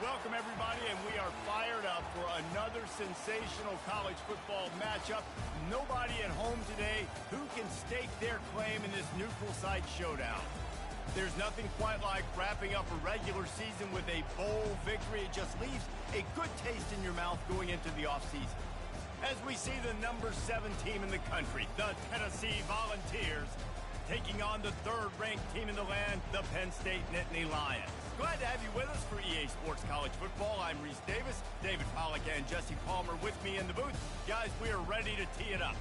Welcome, everybody, and we are fired up for another sensational college football matchup. Nobody at home today who can stake their claim in this neutral site showdown. There's nothing quite like wrapping up a regular season with a bowl victory. It just leaves a good taste in your mouth going into the offseason. As we see the number 7 team in the country, the Tennessee Volunteers, taking on the 3rd-ranked team in the land, the Penn State Nittany Lions. Glad to have you with us for EA Sports College Football. I'm Reese Davis, David Pollack, and Jesse Palmer with me in the booth. Guys, we are ready to tee it up.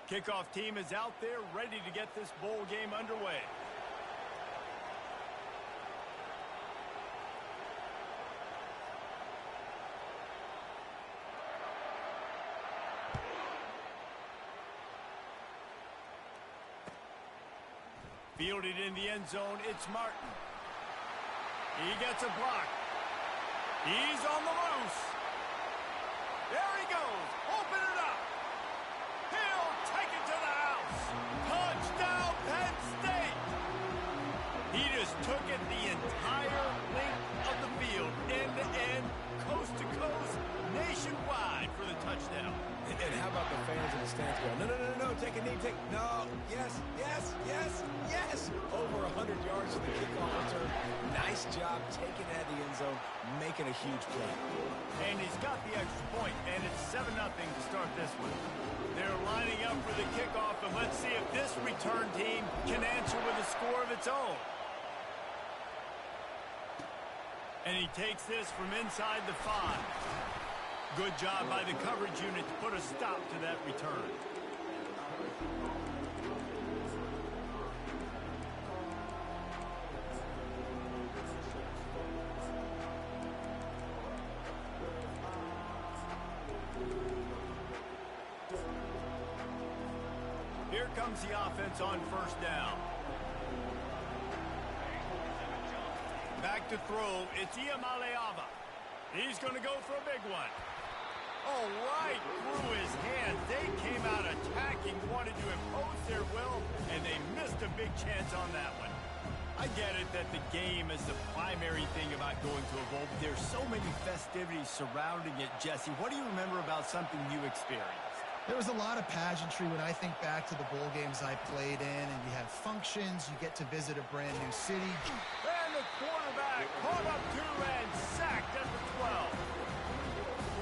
Kickoff team is out there ready to get this bowl game underway. Fielded in the end zone, it's Martin. He gets a block. He's on the loose. There he goes. Open it up. He'll take it to the house. Touchdown, Penn State. He just took it the entire length of the field, end to end, coast to coast, nationwide for the touchdown. And how about the fans in the stands going, no, take a knee, no, yes. Over 100 yards to the kickoff return. Nice job taking that in the end zone, making a huge play. And he's got the extra point, and it's 7-0 to start this one. They're lining up for the kickoff, and let's see if this return team can answer with a score of its own. And he takes this from inside the 5. Good job by the coverage unit to put a stop to that return. Here comes the offense on first down. Back to throw, it's Iamaleava. He's going to go for a big one. Oh, right through his hands. They came out attacking, wanted to impose their will, and they missed a big chance on that one. I get it that the game is the primary thing about going to a bowl, but there's so many festivities surrounding it. Jesse, what do you remember about something you experienced? There was a lot of pageantry when I think back to the bowl games I played in, and you have functions, you get to visit a brand new city. And the quarterback caught up to and sacked at the 12.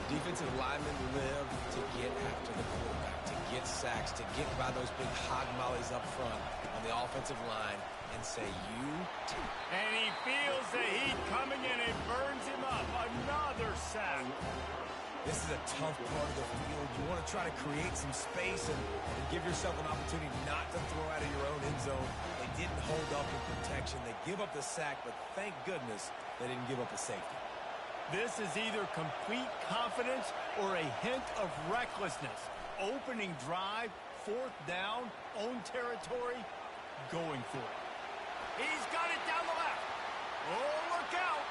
Defensive linemen live to get after the quarterback, to get sacks, to get by those big hog mollies up front on the offensive line and say, you. And he feels the heat coming in and burns him up. Another sack. This is a tough part of the field. You want to try to create some space and give yourself an opportunity not to throw out of your own end zone. They didn't hold up in protection. They give up the sack, but thank goodness they didn't give up a safety. This is either complete confidence or a hint of recklessness. Opening drive, 4th down, own territory, going for it. He's got it down the left. Oh, look out.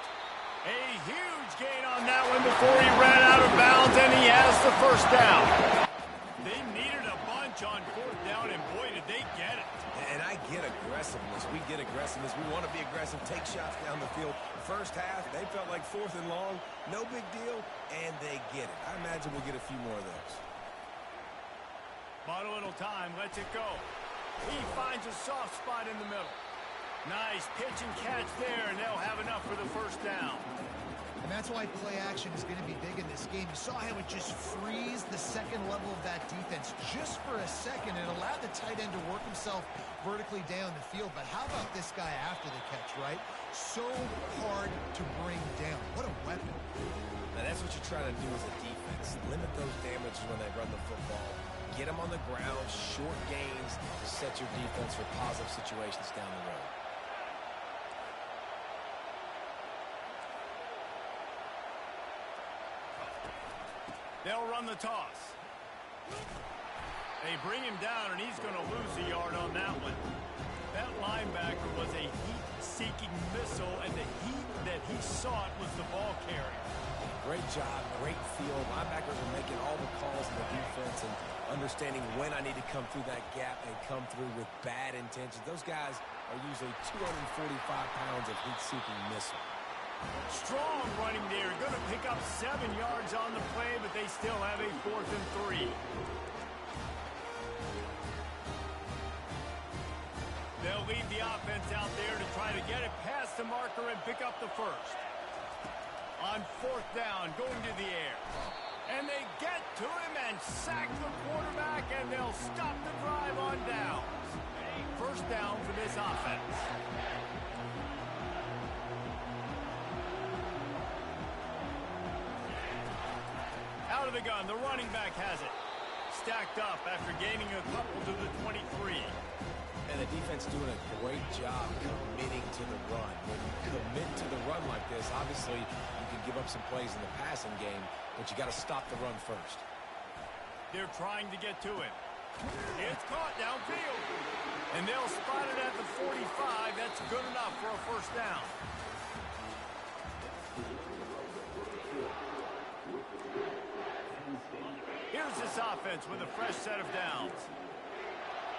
A huge gain on that one before he ran out of bounds, and he has the first down. They needed a bunch on 4th down, and boy, did they get it. And I get aggressiveness. We get aggressiveness. We want to be aggressive, take shots down the field. First half, they felt like 4th and long. No big deal, and they get it. I imagine we'll get a few more of those. Bought a little time, lets it go. He finds a soft spot in the middle. Nice pitch and catch there, and they'll have enough for the first down. And that's why play action is going to be big in this game. You saw how it just freeze the second level of that defense just for a second. It allowed the tight end to work himself vertically down the field. But how about this guy after the catch, right? So hard to bring down. What a weapon. Now that's what you're trying to do as a defense. Limit those damages when they run the football. get them on the ground, short gains to set your defense for positive situations down the road. They'll run the toss. They bring him down, and he's going to lose a yard on that one. That linebacker was a heat-seeking missile, and the heat that he sought was the ball carrier. Great job, great feel. Linebackers are making all the calls in the defense and understanding when I need to come through that gap and come through with bad intentions. Those guys are usually 245 pounds of heat-seeking missile. Strong running there. Going to pick up 7 yards on the play, but they still have a 4th and 3. They'll lead the offense out there to try to get it past the marker and pick up the first. On 4th down, going to the air. And they get to him and sack the quarterback, and they'll stop the drive on downs. First down for this offense. Out of the gun, the running back has it. Stacked up after gaining a couple to the 23. And the defense doing a great job committing to the run. When you commit to the run like this, obviously you can give up some plays in the passing game, but you got to stop the run first. They're trying to get to him. It's caught downfield. And they'll spot it at the 45. That's good enough for a first down. Here's this offense with a fresh set of downs.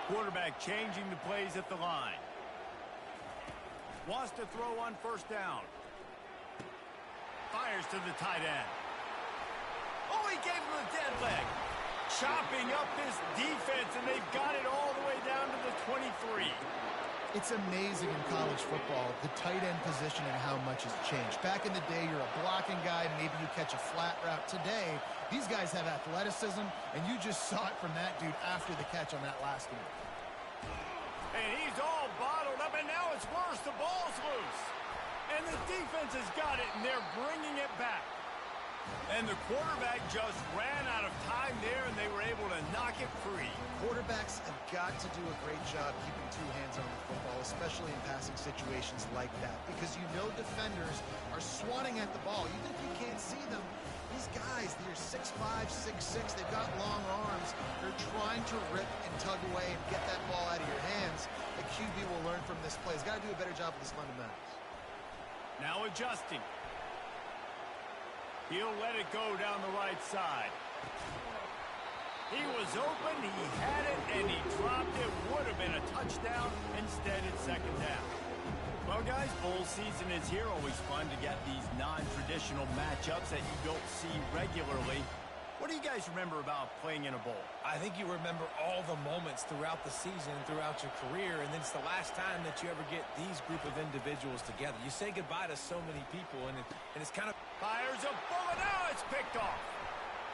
Quarterback changing the plays at the line. Wants to throw on first down. Fires to the tight end. Oh, he gave him a dead leg. Chopping up this defense, and they've got it all the way down to the 23. It's amazing in college football, the tight end position and how much has changed. Back in the day, you're a blocking guy, maybe you catch a flat route. Today, these guys have athleticism, and you just saw it from that dude after the catch on that last one. And he's all bottled up, and now it's worse. The ball's loose. And the defense has got it, and they're bringing it back. And the quarterback just ran out of time there, and they were able to knock it free. Quarterbacks have got to do a great job keeping 2 hands on the football, especially in passing situations like that, because you know defenders are swatting at the ball. You think you can't see them. These guys, they're 6'5", 6'6", they've got long arms. They're trying to rip and tug away and get that ball out of your hands. The QB will learn from this play. He's got to do a better job with his fundamentals. Now adjusting. He'll let it go down the right side. He was open, he had it, and he dropped it. Would have been a touchdown. Instead, it's second down. Well, guys, bowl season is here. Always fun to get these non-traditional matchups that you don't see regularly. What do you guys remember about playing in a bowl? I think you remember all the moments throughout the season and throughout your career, and then it's the last time that you ever get these group of individuals together. You say goodbye to so many people, and it's kind of... Fires a bullet. Now it's picked off.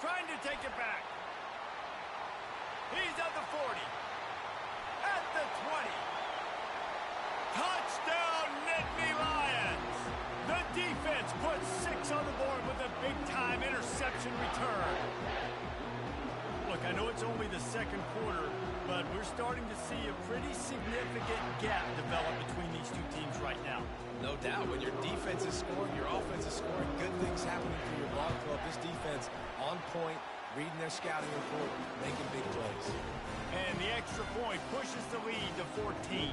Trying to take it back. He's at the 40. At the 20. Touchdown, Nittany Lions. The defense puts 6 on the board with a big-time interception return. Look, I know it's only the second quarter, but we're starting to see a pretty significant gap develop between these two teams right now. No doubt. When your defense is scoring, your offense is scoring, good things happening for your ball club. This defense on point, reading their scouting report, making big plays. And the extra point pushes the lead to 14.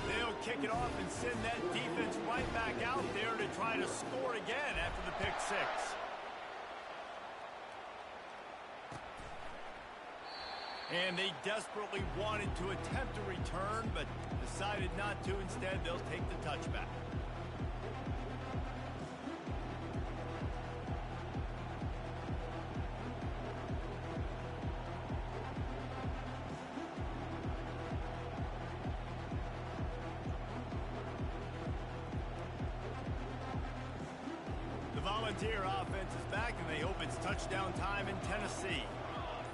They'll kick it off and send that defense right back out there to try to score again after the pick 6. And they desperately wanted to attempt a return, but decided not to. Instead, they'll take the touchback. The Volunteer offense is back, and they hope it's touchdown time in Tennessee.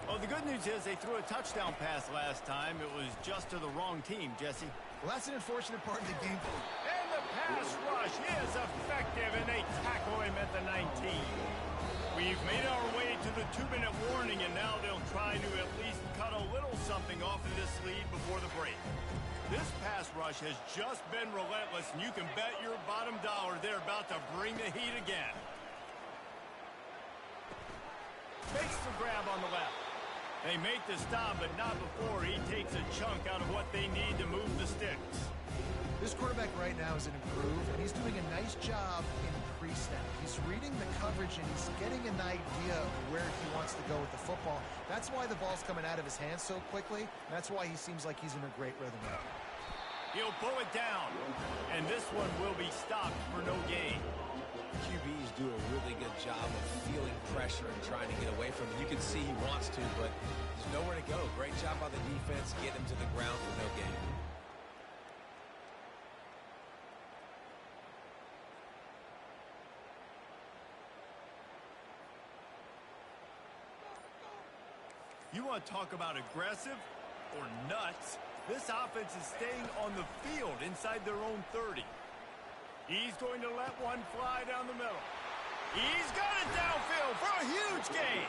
Well, the good news is they threw a touchdown pass last time. It was just to the wrong team, Jesse. Well, that's an unfortunate part of the game. And the pass rush is effective, and they tackle him at the 19. We've made our way to the 2-minute warning, and now they'll try to at least cut a little something off of this lead before the break. This pass rush has just been relentless, and you can bet your bottom dollar they're about to bring the heat again. Fakes the grab on the left. They make the stop, but not before he takes a chunk out of what they need to move the sticks. This quarterback right now is an improve, and he's doing a nice job in pre-snap. He's reading the coverage, and he's getting an idea of where he wants to go with the football. That's why the ball's coming out of his hands so quickly. That's why he seems like he's in a great rhythm now. He'll pull it down, and this one will be stopped for no gain. QBs do a really good job of feeling pressure and trying to get away from it. You can see he wants to, but there's nowhere to go. Great job by the defense, get him to the ground for no gain. You want to talk about aggressive or nuts? This offense is staying on the field inside their own 30. He's going to let one fly down the middle. He's got it downfield for a huge gain.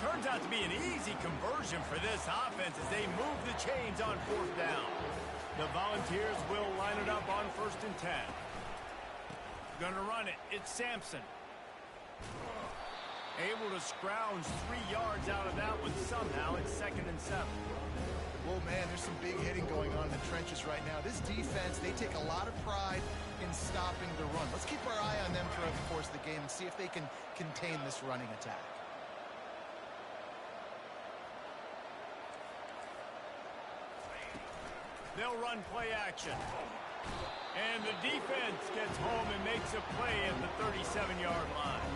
Turns out to be an easy conversion for this offense as they move the chains on 4th down. The Volunteers will line it up on 1st and 10. Gonna run it. It's Sampson. Able to scrounge 3 yards out of that one somehow. It's 2nd and 7. Oh, man, there's some big hitting going on in the trenches right now. This defense, they take a lot of pride in stopping the run. Let's keep our eye on them throughout the course of the game and see if they can contain this running attack. They'll run play action. And the defense gets home and makes a play at the 37-yard line.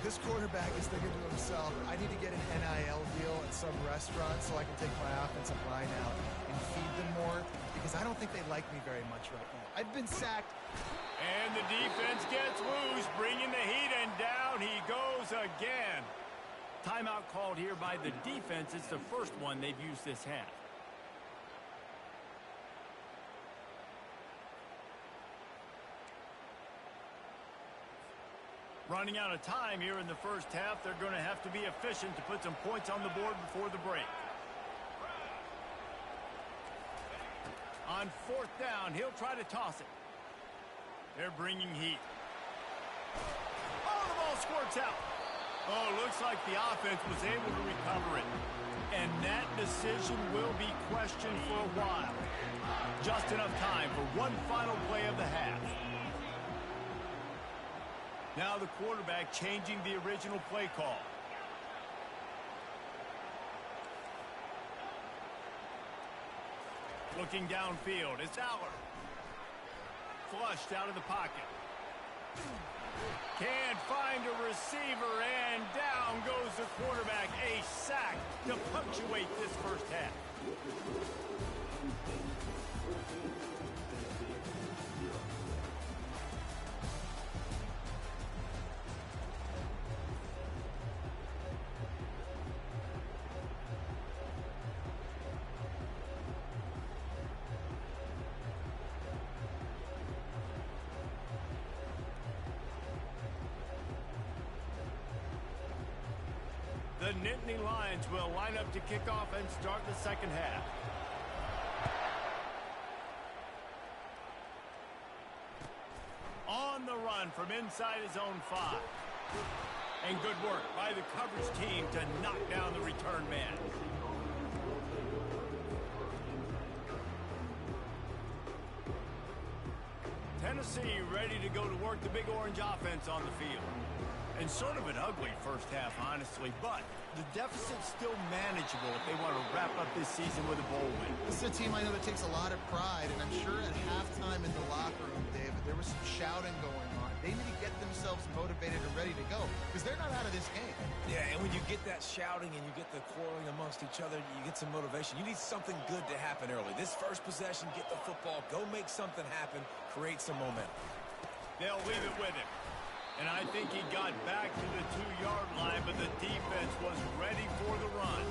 This quarterback is thinking to himself, I need to get an NIL deal at some restaurant so I can take my offensive line out and feed them more, because I don't think they like me very much right now. I've been sacked. And the defense gets loose, bringing the heat, and down he goes again. Timeout called here by the defense. It's the first one they've used this half. Running out of time here in the first half. They're going to have to be efficient to put some points on the board before the break. On 4th down, he'll try to toss it. They're bringing heat. Oh, the ball squirts out. Oh, looks like the offense was able to recover it. And that decision will be questioned for a while. Just enough time for one final play of the half. Now the quarterback changing the original play call. Looking downfield, it's Aller. Flushed out of the pocket. Can't find a receiver, and down goes the quarterback. A sack to punctuate this first half. The Nittany Lions will line up to kick off and start the second half. On the run from inside his own 5. And good work by the coverage team to knock down the return man. Tennessee ready to go to work the Big Orange offense on the field. And sort of an ugly first half, honestly, but the deficit's still manageable if they want to wrap up this season with a bowl win. This is a team I know that takes a lot of pride, and I'm sure at halftime in the locker room, David, there was some shouting going on. They need to get themselves motivated and ready to go, because they're not out of this game. Yeah, and when you get that shouting and you get the quarreling amongst each other, you get some motivation. You need something good to happen early. This first possession, get the football, go make something happen, create some momentum. They'll leave it with him. And I think he got back to the 2-yard line, but the defense was ready for the run.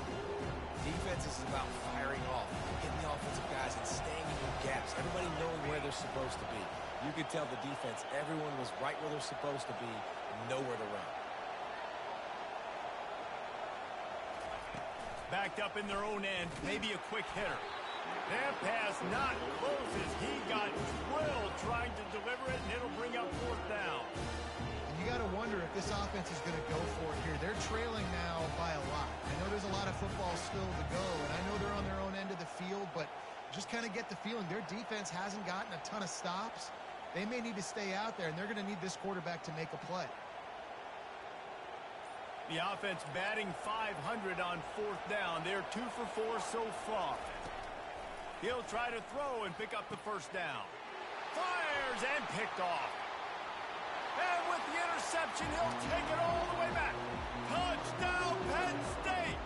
Defense is about firing off, getting the offensive guys and staying in your gaps. Everybody knowing where they're supposed to be. You could tell the defense, everyone was right where they're supposed to be, nowhere to run. backed up in their own end, maybe a quick hitter. That pass not close as he got drilled trying to deliver it, and it'll bring up fourth down. And you got to wonder if this offense is going to go for it here. They're trailing now by a lot. I know there's a lot of football still to go, and I know they're on their own end of the field, but just kind of get the feeling their defense hasn't gotten a ton of stops. They may need to stay out there, and they're going to need this quarterback to make a play. The offense batting .500 on fourth down. They're 2 for 4 so far. He'll try to throw and pick up the first down. Fires and picked off. And with the interception, he'll take it all the way back. Touchdown, Penn State!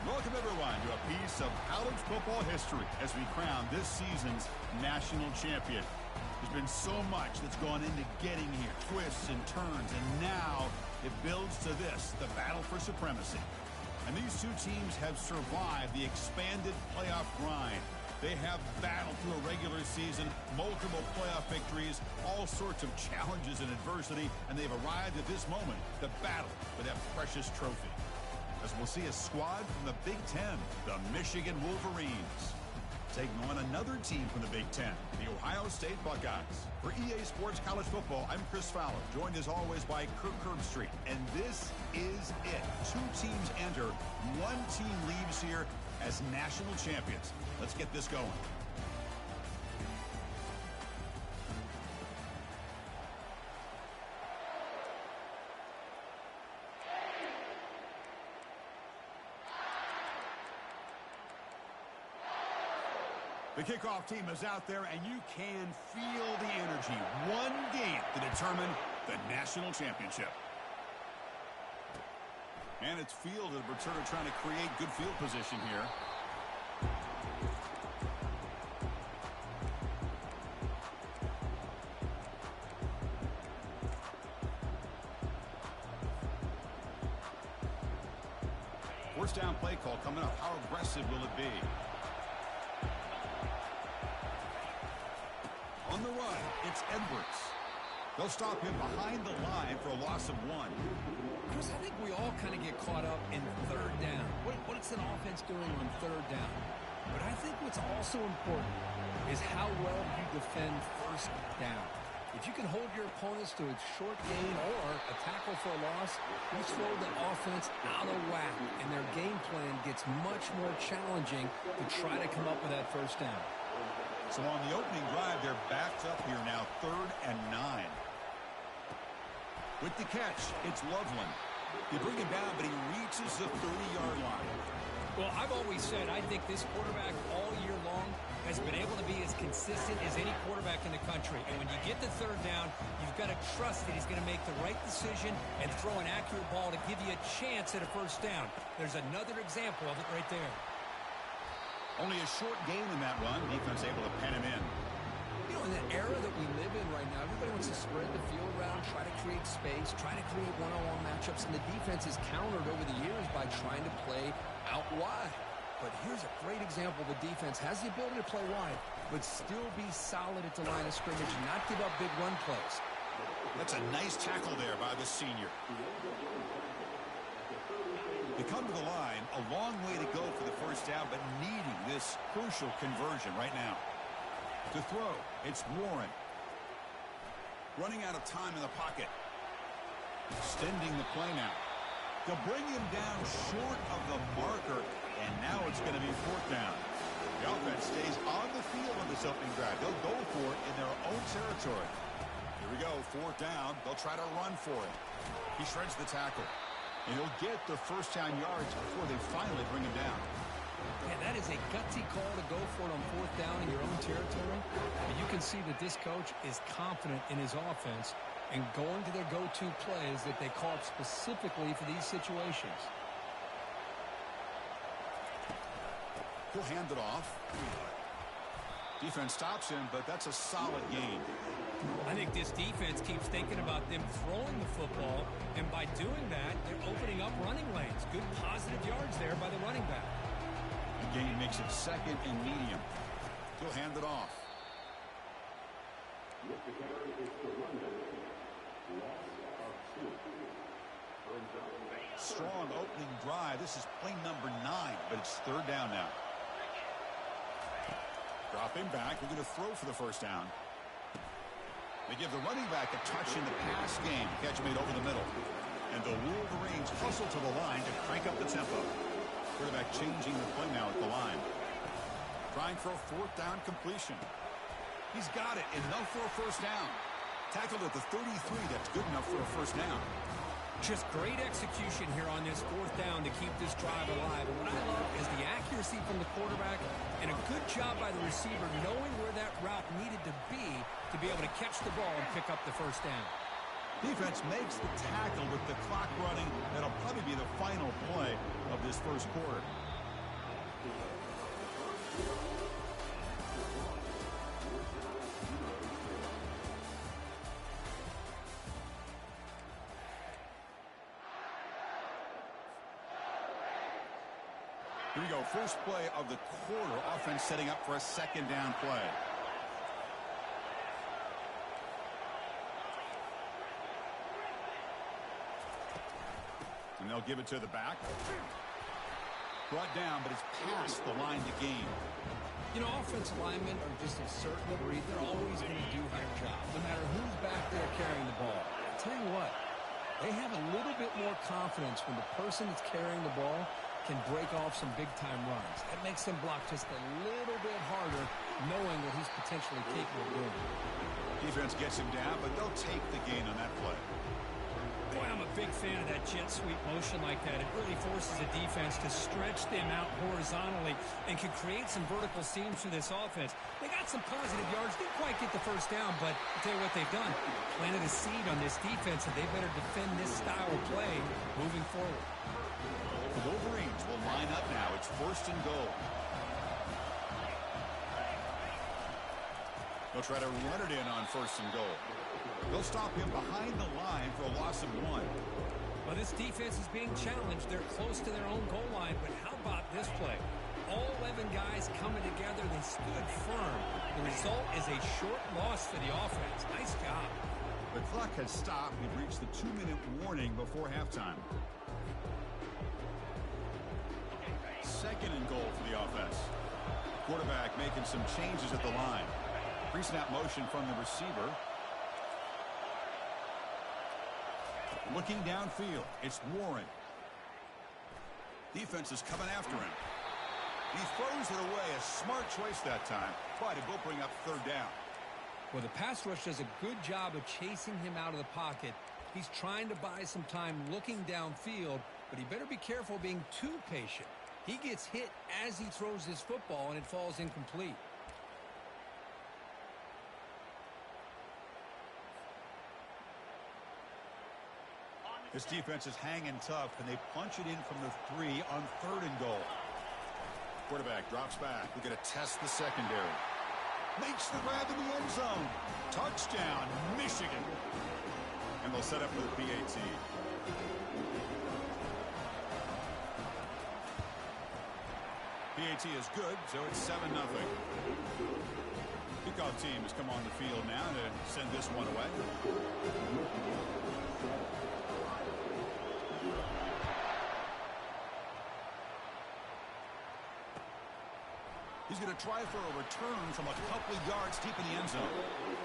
Welcome, everyone, to a piece of college football history as we crown this season's national champion. There's been so much that's gone into getting here, twists and turns, and now it builds to this, the battle for supremacy. And these two teams have survived the expanded playoff grind. They have battled through a regular season, multiple playoff victories, all sorts of challenges and adversity, and they've arrived at this moment, the battle for that precious trophy. As we'll see a squad from the Big Ten, the Michigan Wolverines, taking on another team from the Big Ten, the Ohio State Buckeyes. For EA Sports College Football, I'm Chris Fowler, joined as always by Kirk Herbstreit. And this is it. Two teams enter, one team leaves here as national champions. Let's get this going. The kickoff team is out there, and you can feel the energy. One game to determine the national championship. And it's fielded. Returner trying to create good field position here. First down play call coming up. How aggressive will it be? On the run, it's Edwards. They'll stop him behind the line for a loss of 1. Chris, I think we all kind of get caught up in third down. What's an offense doing on third down? But I think what's also important is how well you defend first down. If you can hold your opponents to a short gain or a tackle for a loss, you throw the offense out of whack, and their game plan gets much more challenging to try to come up with that first down. So on the opening drive, they're backed up here now, 3rd and 9. With the catch, it's Loveland. They bring him down, but he reaches the 30-yard line. Well, I've always said I think this quarterback all year long has been able to be as consistent as any quarterback in the country. And when you get to third down, you've got to trust that he's going to make the right decision and throw an accurate ball to give you a chance at a first down. There's another example of it right there. Only a short gain in that run. Defense able to pen him in. You know, in the era that we live in right now, everybody wants to spread the field around, try to create space, try to create one-on-one matchups, and the defense is countered over the years by trying to play out wide. But here's a great example. The defense has the ability to play wide, but still be solid at the line of scrimmage and not give up big run plays. That's a nice tackle there by the senior. They come to the line, a long way to go for the first down, but needing this crucial conversion right now. To throw, it's Warren. Running out of time in the pocket. Extending the play now. They'll bring him down short of the marker, and now it's going to be 4th down. The offense stays on the field on this opening drive. They'll go for it in their own territory. Here we go, 4th down. They'll try to run for it. He shreds the tackle. And he'll get the first down yards before they finally bring him down. Man, that is a gutsy call to go for it on 4th down in your own territory. But you can see that this coach is confident in his offense and going to their go-to plays that they call specifically for these situations. He'll hand it off. Defense stops him, but that's a solid gain. I think this defense keeps thinking about them throwing the football, and by doing that, they're opening up running lanes. Good positive yards there by the running back. The gain makes it 2nd and medium. He'll hand it off. Strong opening drive. This is play number 9, but it's 3rd down now. Drop him back. We're going to throw for the first down. They give the running back a touch in the pass game. Catch made over the middle. And the Wolverines hustle to the line to crank up the tempo. Quarterback changing the play now at the line. Trying for a 4th down completion. He's got it. Enough for a first down. Tackled at the 33. That's good enough for a first down. Just great execution here on this 4th down to keep this drive alive. And what I love is the accuracy from the quarterback and a good job by the receiver knowing where that route needed to be able to catch the ball and pick up the first down. Defense makes the tackle with the clock running. That'll probably be the final play of this first quarter. Here we go, first play of the quarter. Offense setting up for a 2nd down play. And they'll give it to the back. Brought down, but it's past the line to gain. You know, offensive linemen are just a certain breed. They're always going to do their job, no matter who's back there carrying the ball. I'll tell you what, they have a little bit more confidence when the person that's carrying the ball can break off some big-time runs. That makes them block just a little bit harder, knowing what he's potentially capable of doing. Defense gets him down, but they'll take the gain on that play. Boy, I'm a big fan of that jet sweep motion like that. It really forces a defense to stretch them out horizontally and can create some vertical seams through this offense. They got some positive yards. Didn't quite get the first down, but I'll tell you what they've done. Planted a seed on this defense, and they better defend this style of play moving forward. The Wolverines will line up now. It's 1st and goal. They'll try to run it in on 1st and goal. They'll stop him behind the line for a loss of 1. Well, this defense is being challenged. They're close to their own goal line, but how about this play? All 11 guys coming together. They stood firm. The result is a short loss for the offense. Nice job. The clock has stopped. We've reached the 2-minute warning before halftime. Second and goal for the offense. Quarterback making some changes at the line. Pre-snap motion from the receiver. Looking downfield, it's Warren. Defense is coming after him. He throws it away. A smart choice that time, but it will bring up third down. Well, the pass rush does a good job of chasing him out of the pocket. He's trying to buy some time looking downfield, but he better be careful being too patient. He gets hit as he throws his football, and it falls incomplete. This defense is hanging tough, and they punch it in from the 3 on third and goal. Quarterback drops back. We're going to test the secondary. Makes the grab in the end zone. Touchdown, Michigan. And they'll set up for the PAT. PAT is good, so it's 7-0. Kickoff team has come on the field now to send this one away. He's going to try for a return from a couple of yards deep in the end zone.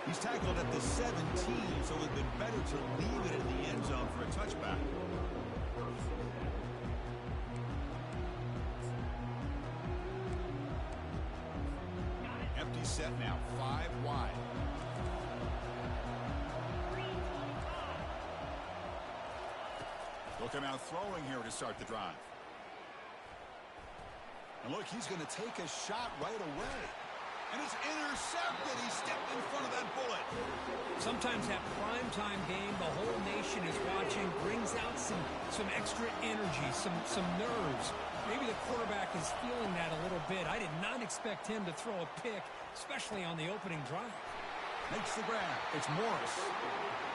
He's tackled at the 17, so it would have been better to leave it in the end zone for a touchback. Empty set now, 5 wide. They'll come out throwing here to start the drive. And look, he's going to take a shot right away. And it's intercepted. He stepped in front of that bullet. Sometimes that primetime game, the whole nation is watching, brings out some extra energy, some nerves. Maybe the quarterback is feeling that a little bit. I did not expect him to throw a pick, especially on the opening drive. Makes the grab. It's Morris.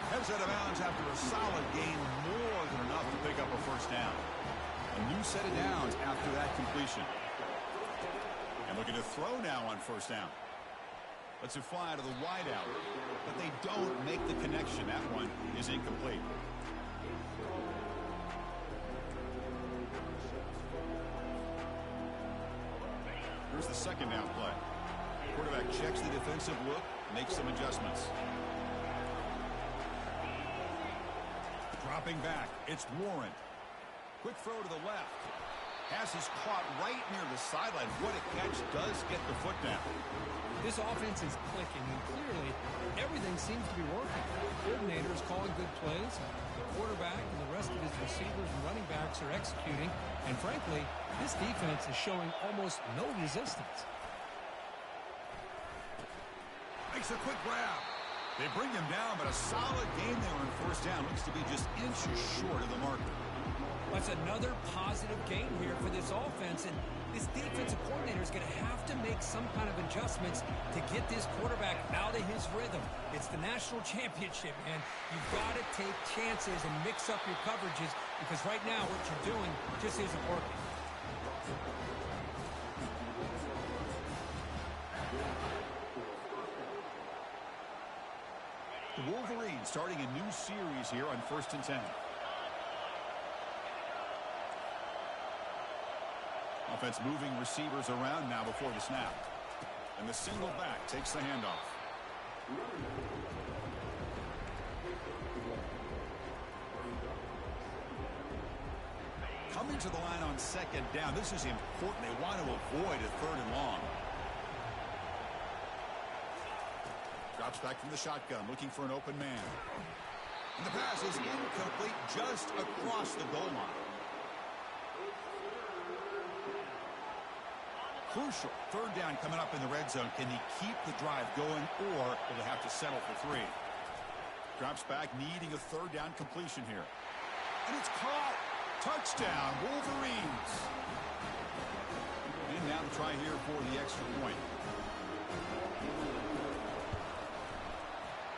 Heads out of bounds after a solid gain, more than enough to pick up a first down. A new set of downs after that completion. And looking to throw now on first down. Lets it fly to the wideout, but they don't make the connection. That one is incomplete. Here's the second down play. Quarterback checks the defensive look, makes some adjustments. Dropping back, it's Warren. Quick throw to the left. Pass is caught right near the sideline. What a catch, does get the foot down. This offense is clicking, and clearly everything seems to be working. The coordinator is calling good plays. The quarterback and the rest of his receivers and running backs are executing. And frankly, this defense is showing almost no resistance. Makes a quick grab. They bring him down, but a solid game there on first down. Looks to be just inches short of the marker. That's another positive game here for this offense, and this defensive coordinator is going to have to make some kind of adjustments to get this quarterback out of his rhythm. It's the national championship, man. You've got to take chances and mix up your coverages, because right now what you're doing just isn't working. The Wolverines starting a new series here on 1st and 10. Offense moving receivers around now before the snap. And the single back takes the handoff. Coming to the line on second down. This is important. They want to avoid a third and long. Drops back from the shotgun, looking for an open man. And the pass is incomplete, just across the goal line. Crucial. Third down coming up in the red zone. Can he keep the drive going, or will they have to settle for 3? Drops back, needing a third down completion here. And it's caught. Touchdown, Wolverines. And now to try here for the extra point.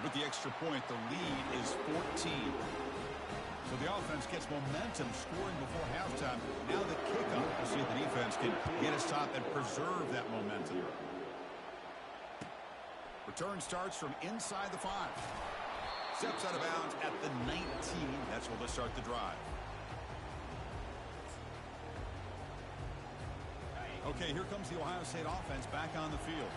With the extra point, the lead is 14. So the offense gets momentum scoring before halftime. Now the kickoff to see if the defense can get a stop and preserve that momentum. Return starts from inside the 5. Steps out of bounds at the 19. That's where they'll start the drive. Okay, here comes the Ohio State offense back on the field.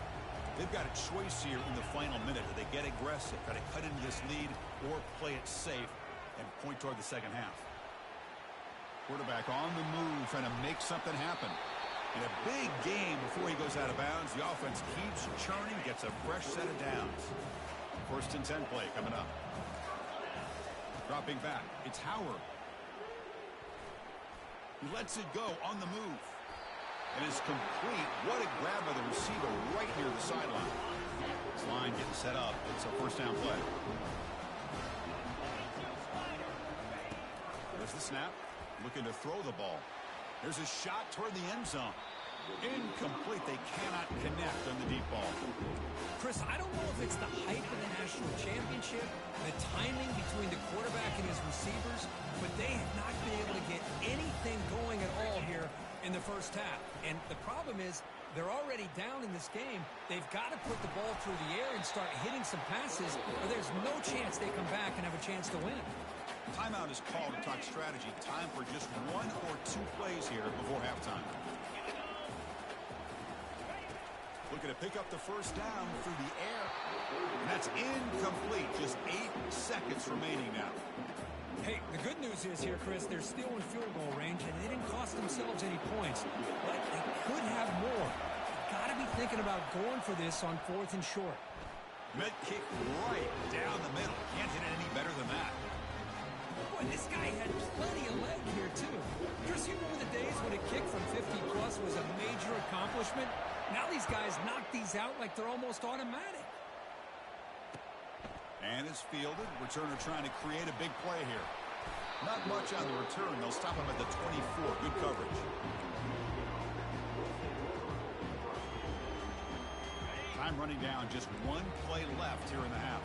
They've got a choice here in the final minute. Do they get aggressive, try to cut into this lead, or play it safe and point toward the second half? Quarterback on the move, trying to make something happen. In a big game before he goes out of bounds, the offense keeps churning, gets a fresh set of downs. First and 10 play coming up. Dropping back, it's Howard. He lets it go on the move. And it's complete. What a grab by the receiver right near the sideline. This line getting set up. It's a first down play. There's the snap. Looking to throw the ball. There's a shot toward the end zone. Incomplete. They cannot connect on the deep ball. Chris, I don't know if it's the hype of the national championship, the timing between the quarterback and his receivers, but they have not been able to get anything going at all here in the first half. And the problem is they're already down in this game. They've got to put the ball through the air and start hitting some passes, or there's no chance they come back and have a chance to win. Timeout is called to talk strategy. Time for just 1 or 2 plays here before halftime. Looking to pick up the first down through the air. And that's incomplete. Just 8 seconds remaining now. Hey, the good news is here, Chris, they're still in field goal range, and they didn't cost themselves any points. But they could have more. Got to be thinking about going for this on 4th and short. Met kick right down the middle. Can't hit it any better than that. Boy, this guy had plenty of leg here, too. Chris, you remember the days when a kick from 50-plus was a major accomplishment? Now these guys knock these out like they're almost automatic. And it's fielded. Returner trying to create a big play here. Not much on the return. They'll stop him at the 24. Good coverage. Time running down. Just 1 play left here in the half.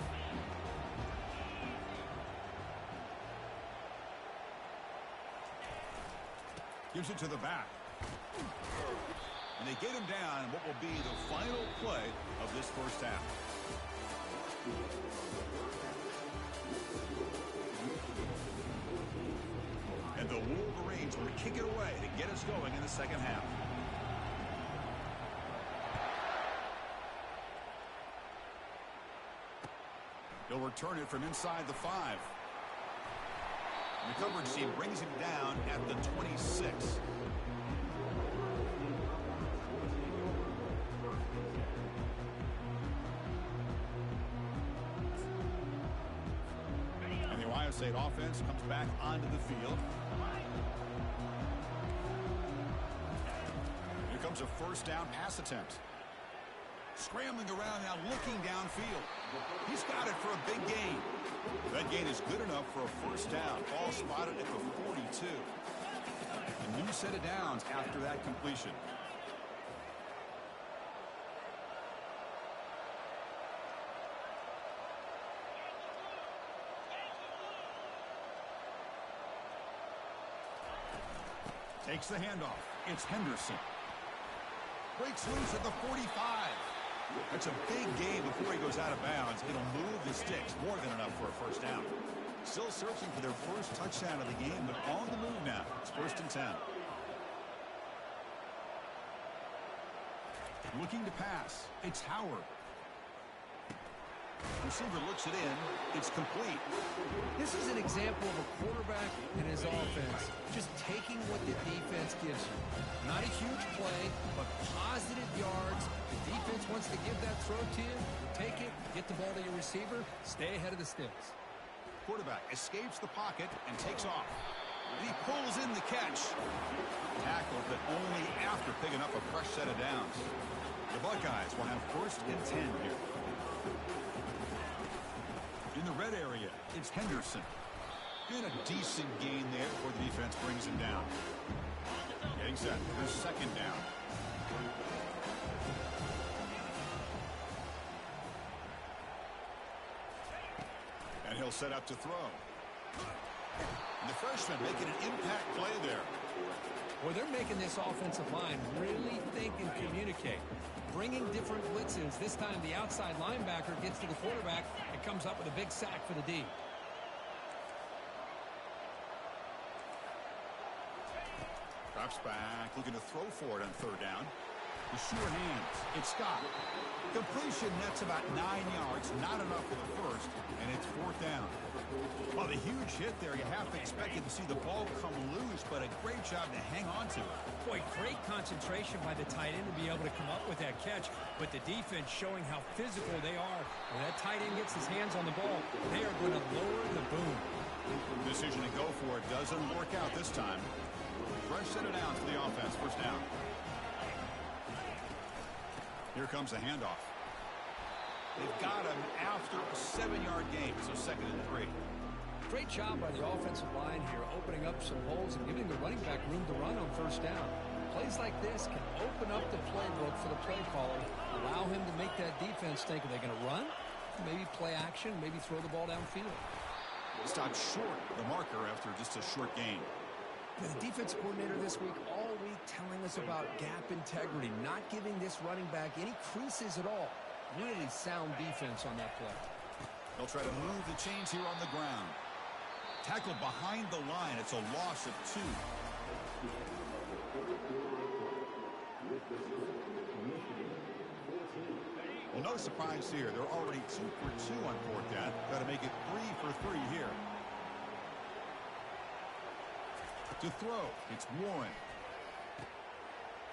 Gives it to the back. And they get him down in what will be the final play of this first half. And the Wolverines will kick it away to get us going in the second half. He'll return it from inside the 5. And the coverage team brings him down at the 26. And the Ohio State offense comes back onto the field. Here comes a first down pass attempt. Scrambling around now, looking downfield. He's got it for a big gain. That gain is good enough for a first down. Ball spotted at the 42. A new set of downs after that completion. Takes the handoff. It's Henderson. Breaks loose at the 45. That's a big gain before he goes out of bounds. It'll move the sticks. More than enough for a first down. Still searching for their first touchdown of the game, but on the move now. It's 1st and 10. Looking to pass. It's Howard. Receiver looks it in. It's complete. This is an example of a quarterback and his offense just taking what the defense gives you. Not a huge play, but positive yards. The defense wants to give that throw to you. Take it, get the ball to your receiver, stay ahead of the sticks. Quarterback escapes the pocket and takes off. And he pulls in the catch. Tackled, but only after picking up a fresh set of downs. The Buckeyes will have 1st and 10 here. In the red area, it's Henderson. And a decent gain there before the defense brings him down. Getting set for his second down. And he'll set up to throw. And the freshman making an impact play there. Well, they're making this offensive line really think and communicate. Bringing different blitzes. This time the outside linebacker gets to the quarterback and comes up with a big sack for the D. Drops back, looking to throw for it on third down. The sure hands. It's Scott. Completion nets about 9 yards. Not enough for the first, and it's fourth down. Well, the huge hit there. You half expected to see the ball come loose, but a great job to hang on to it. Boy, great concentration by the tight end to be able to come up with that catch, but the defense showing how physical they are. When that tight end gets his hands on the ball, they are going to lower the boom. Decision to go for it doesn't work out this time. Fresh set of downs for the offense. First down. Here comes the handoff. They've got him after a 7-yard gain, so 2nd and 3. Great job by the offensive line here, opening up some holes and giving the running back room to run on first down. Plays like this can open up the playbook for the play caller, allow him to make that defense think, are they going to run? Maybe play action, maybe throw the ball downfield. Stopped short the marker after just a short gain. The defensive coordinator this week, all week, telling us about gap integrity, not giving this running back any creases at all. Really sound defense on that play. They'll try to move the chains here on the ground. Tackled behind the line. It's a loss of 2. Well, no surprise here. They're already 2 for 2 on fourth down. Got to make it 3 for 3 here. To throw, it's Warren.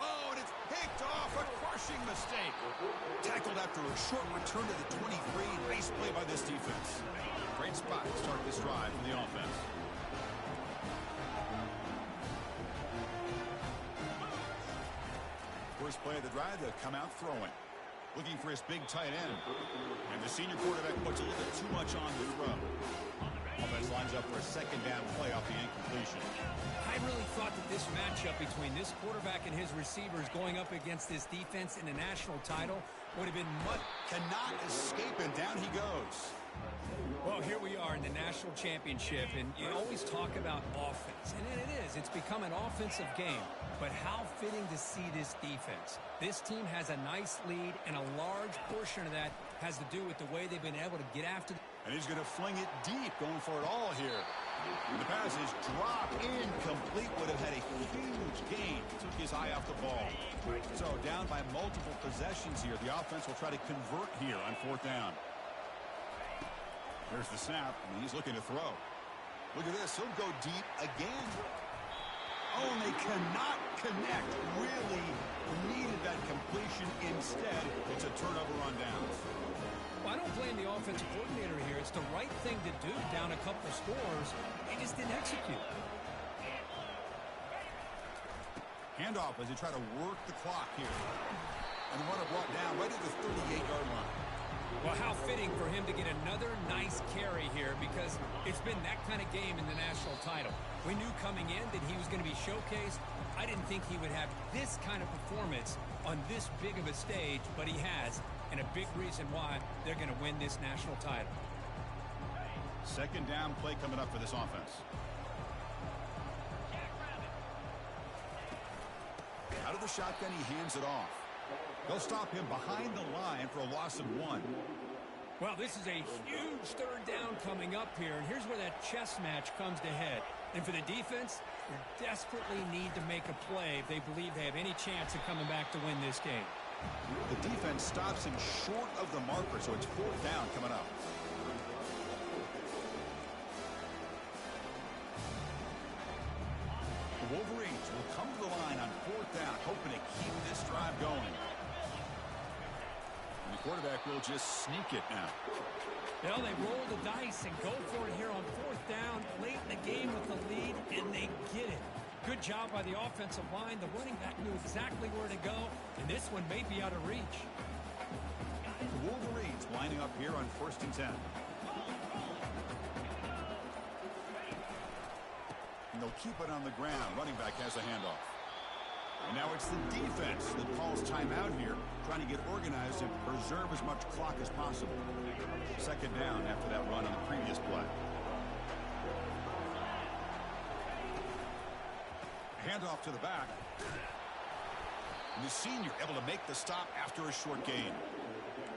Oh, and it's picked off. A crushing mistake. Tackled after a short return to the 23. Nice play by this defense. Great spot to start this drive for the offense. First play of the drive, they'll come out throwing. Looking for his big tight end. And the senior quarterback puts a little bit too much on the throw. Offense lines up for a 2nd down play off the incompletion. I really thought that this matchup between this quarterback and his receivers going up against this defense in the national title would have been much. Cannot escape, and down he goes. Well, here we are in the national championship, and you always talk about offense, and it is. It's become an offensive game, but how fitting to see this defense. This team has a nice lead, and a large portion of that has to do with the way they've been able to get after. And he's going to fling it deep, going for it all here. And the pass is dropped incomplete. Would have had a huge gain. Took his eye off the ball. So down by multiple possessions here. The offense will try to convert here on fourth down. There's the snap, and he's looking to throw. Look at this. He'll go deep again. Oh, and they cannot connect. Really needed that completion. Instead, it's a turnover on downs. Well, I don't blame the offensive coordinator here. It's the right thing to do down a couple scores. They just didn't execute. Handoff as they try to work the clock here. And the runner brought down right at the 38-yard line. Well, how fitting for him to get another nice carry here, because it's been that kind of game in the national title. We knew coming in that he was going to be showcased. I didn't think he would have this kind of performance on this big of a stage, but he has, and a big reason why they're going to win this national title. 2nd down play coming up for this offense. Out of the shotgun, he hands it off. They'll stop him behind the line for a loss of 1. Well, this is a huge 3rd down coming up here, and here's where that chess match comes to head. And for the defense, they desperately need to make a play if they believe they have any chance of coming back to win this game. The defense stops him short of the marker, so it's 4th down coming up. The Wolverines will come to the line on 4th down, hoping to keep this drive going. And the quarterback will just sneak it now. Well, they roll the dice and go for it here on 4th down, late in the game with the lead, and they get it. Good job by the offensive line. The running back knew exactly where to go, and this one may be out of reach. The Wolverines lining up here on 1st and 10. And they'll keep it on the ground. Running back has a handoff. And now it's the defense that calls timeout here, trying to get organized and preserve as much clock as possible. 2nd down after that run on the previous play. Handoff to the back. And the senior able to make the stop after a short gain.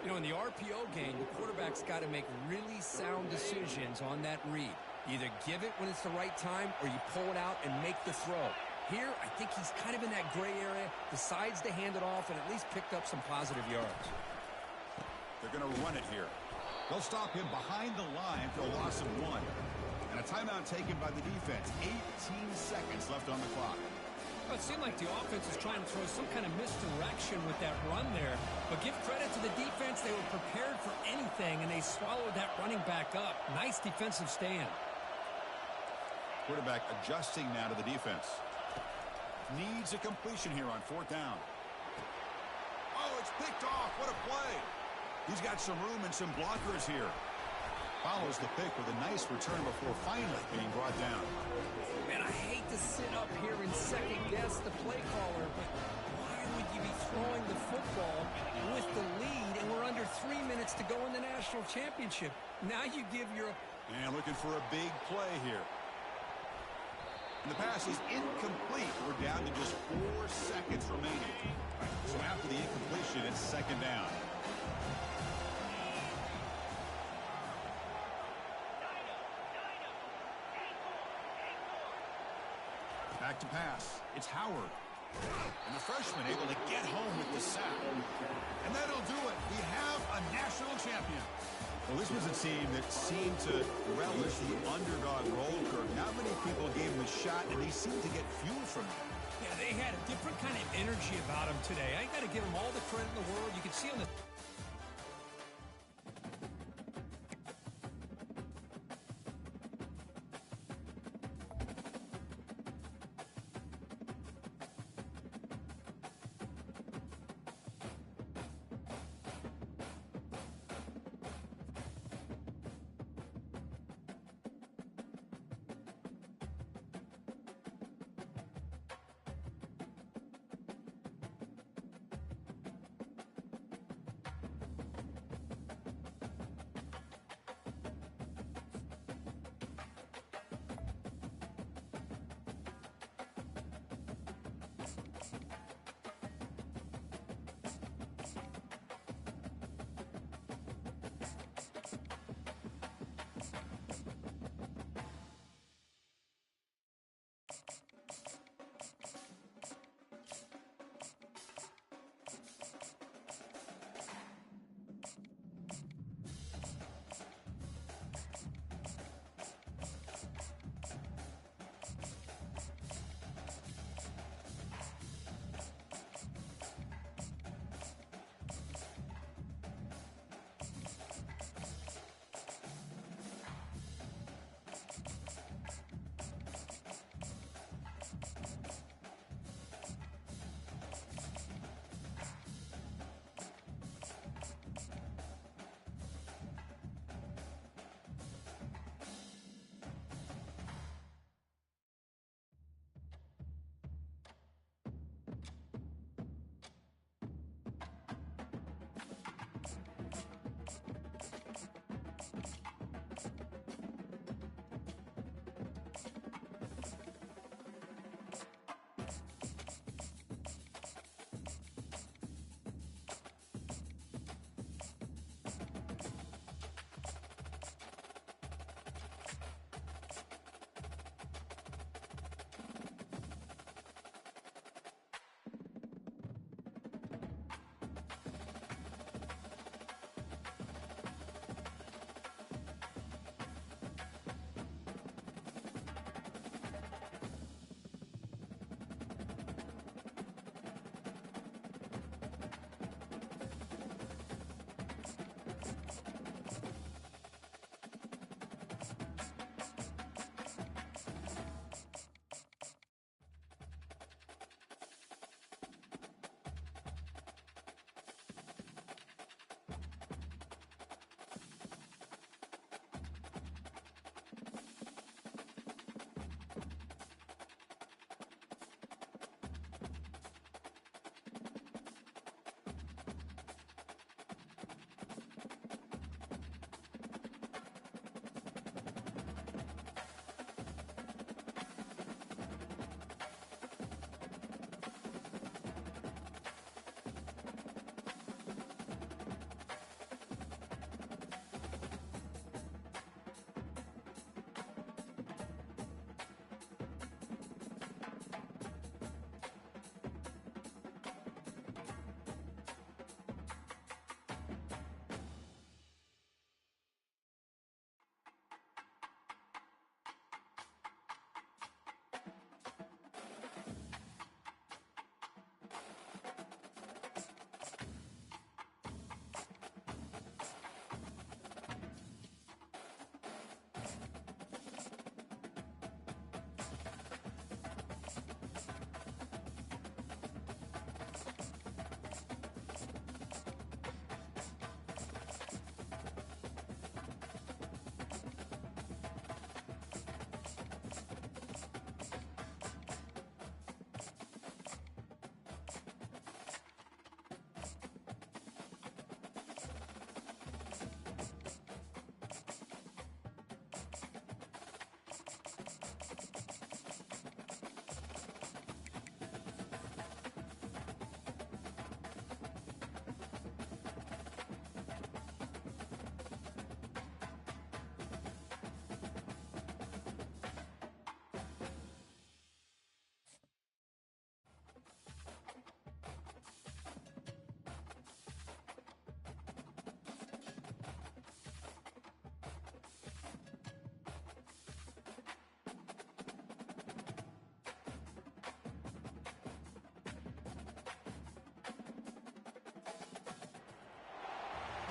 You know, in the RPO game, the quarterback's got to make really sound decisions on that read. You either give it when it's the right time or you pull it out and make the throw. Here, I think he's kind of in that gray area, decides to hand it off and at least picked up some positive yards. They're going to run it here. They'll stop him behind the line for a loss of 1. And a timeout taken by the defense. 18 seconds left on the clock. Well, it seemed like the offense was trying to throw some kind of misdirection with that run there. But give credit to the defense. They were prepared for anything, and they swallowed that running back up. Nice defensive stand. Quarterback adjusting now to the defense. Needs a completion here on 4th down. Oh, it's picked off. What a play. He's got some room and some blockers here. Follows the pick with a nice return before finally being brought down. Man, I hate to sit up here and second-guess the play caller, but why would you be throwing the football with the lead and we're under 3 minutes to go in the national championship? Now you give your... And looking for a big play here. And the pass is incomplete. We're down to just 4 seconds remaining. So after the incompletion, it's 2nd down. Back to pass. It's Howard. And the freshman able to get home with the sack. And that'll do it. We have a national champion. Well, this was a team that seemed to relish the underdog role curve. Not many people gave them a shot, and they seemed to get fuel from it. Yeah, they had a different kind of energy about them today. I got to give them all the credit in the world. You can see on the...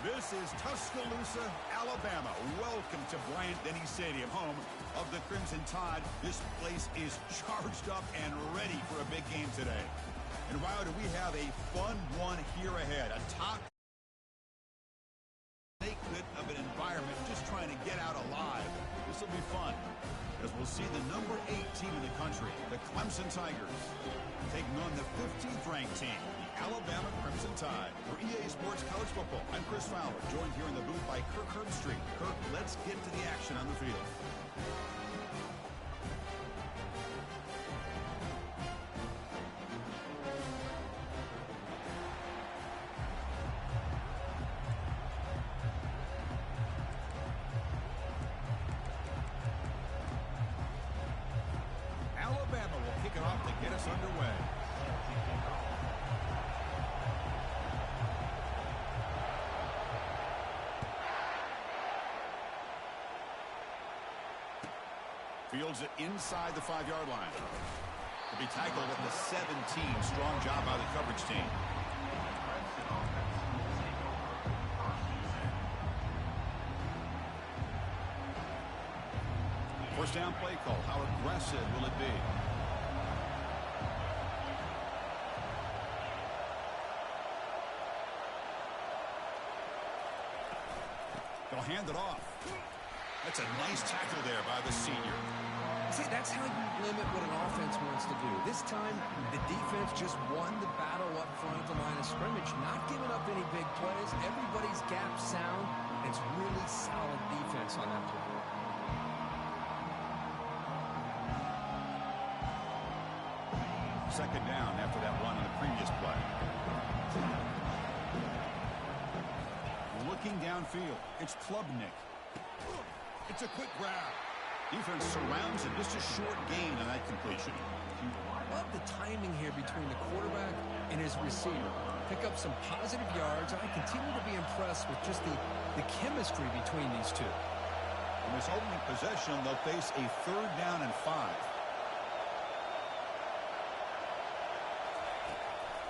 This is Tuscaloosa, Alabama. Welcome to Bryant-Denny Stadium, home of the Crimson Tide. This place is charged up and ready for a big game today. And wow, do we have a fun one here ahead. A top bit of an environment, just trying to get out alive. This will be fun, as we'll see the number 8 team in the country, the Clemson Tigers, taking on the 15th ranked team, the Alabama Crimson Tide. For EA Sports College Football, I'm Chris Fowler, joined here in the booth by Kirk Herbstreit. Kirk, let's get to the action on the field. Alabama will kick it off to get us underway. Fields it inside the 5-yard line. To be tackled at the 17. Strong job by the coverage team. First down play call. How aggressive will it be? They'll hand it off. That's a nice tackle there by the senior. See, that's how you limit what an offense wants to do. This time, the defense just won the battle up front at the line of scrimmage, not giving up any big plays. Everybody's gap sound. It's really solid defense on that play. Second down after that run on the previous play. Looking downfield, it's Klubnik. It's a quick grab. Defense surrounds him. Just a short gain on that completion. Love the timing here between the quarterback and his receiver. Pick up some positive yards. I continue to be impressed with just the chemistry between these two. On this opening possession, they'll face a 3rd down and 5.